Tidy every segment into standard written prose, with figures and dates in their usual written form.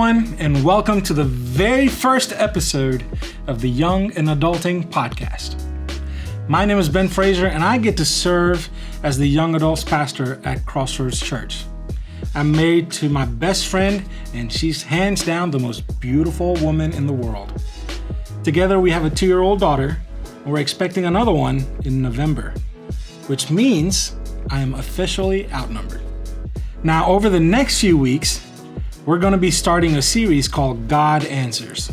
everyone, and welcome to the very first episode of the Young and Adulting Podcast. My name is Ben Fraser, and I get to serve as the young adults pastor at Crossroads Church. I'm married to my best friend, and she's hands down the most beautiful woman in the world. Together, we have a 2-year-old daughter, and we're expecting another one in November, which means I am officially outnumbered. Now, over the next few weeks, we're going to be starting a series called God Answers.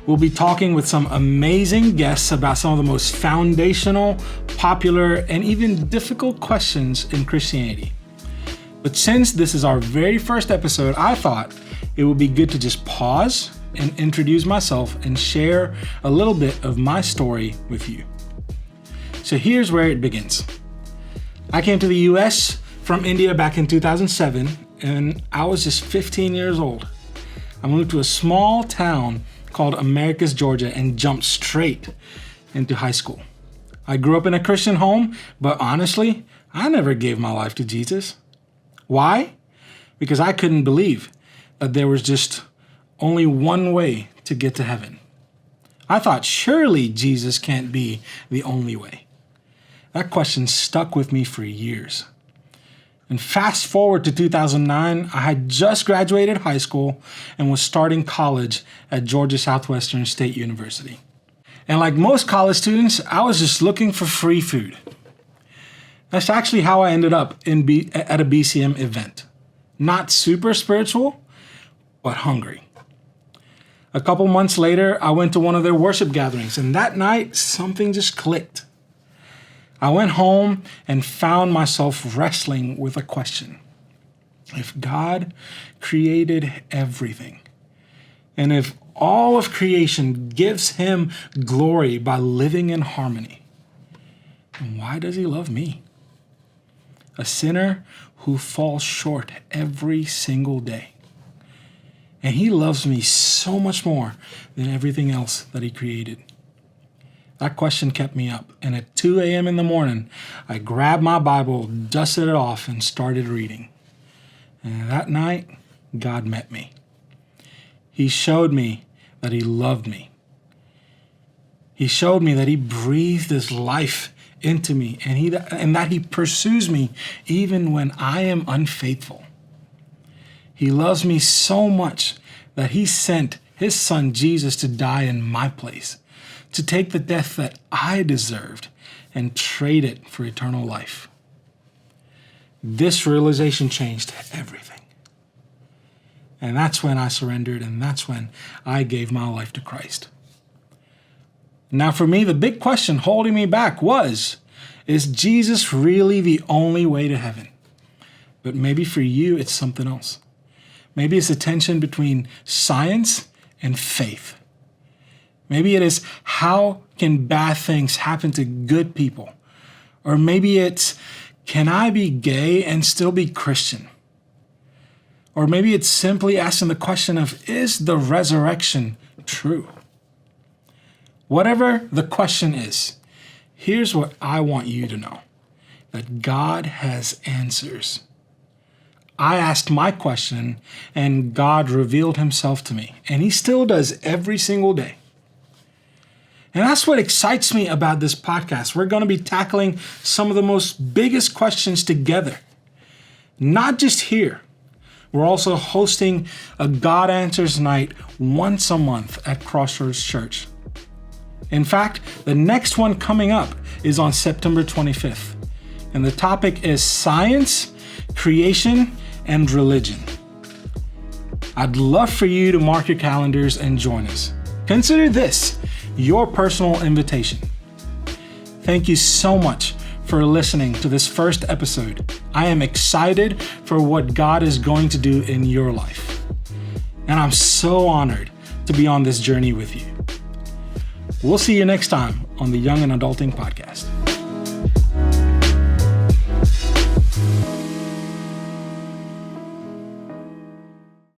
We'll be talking with some amazing guests about some of the most foundational, popular, and even difficult questions in Christianity. But since this is our very first episode, I thought it would be good to just pause and introduce myself and share a little bit of my story with you. So here's where it begins. I came to the US from India back in 2007, and I was just 15 years old. I moved to a small town called Americus, Georgia, and jumped straight into high school. I grew up in a Christian home, but honestly, I never gave my life to Jesus. Why? Because I couldn't believe that there was just only one way to get to heaven. I thought surely Jesus can't be the only way. That question stuck with me for years. And fast forward to 2009, I had just graduated high school and was starting college at Georgia Southwestern State University. And like most college students, I was just looking for free food. That's actually how I ended up at a BCM event. Not super spiritual, but hungry. A couple months later, I went to one of their worship gatherings, and that night, something just clicked. I went home and found myself wrestling with a question. If God created everything, and if all of creation gives him glory by living in harmony, then why does he love me? A sinner who falls short every single day. And he loves me so much more than everything else that he created. That question kept me up, and at 2 a.m. in the morning, I grabbed my Bible, dusted it off, and started reading. And that night, God met me. He showed me that he loved me. He showed me that he breathed his life into me, and that he pursues me even when I am unfaithful. He loves me so much that he sent his son Jesus to die in my place, to take the death that I deserved and trade it for eternal life. This realization changed everything. And that's when I surrendered, and that's when I gave my life to Christ. Now for me, the big question holding me back was, is Jesus really the only way to heaven? But maybe for you, it's something else. Maybe it's a tension between science and faith. Maybe it is, how can bad things happen to good people? Or maybe it's, can I be gay and still be Christian? Or maybe it's simply asking the question of, is the resurrection true? Whatever the question is, here's what I want you to know, that God has answers. I asked my question, and God revealed himself to me, and he still does every single day. And that's what excites me about this podcast. We're going to be tackling some of the most biggest questions together. Not just here. We're also hosting a God Answers night once a month at Crossroads Church. In fact, the next one coming up is on September 25th. And the topic is science, creation, and religion. I'd love for you to mark your calendars and join us. Consider this your personal invitation. Thank you so much for listening to this first episode. I am excited for what God is going to do in your life. And I'm so honored to be on this journey with you. We'll see you next time on the Young and Adulting Podcast.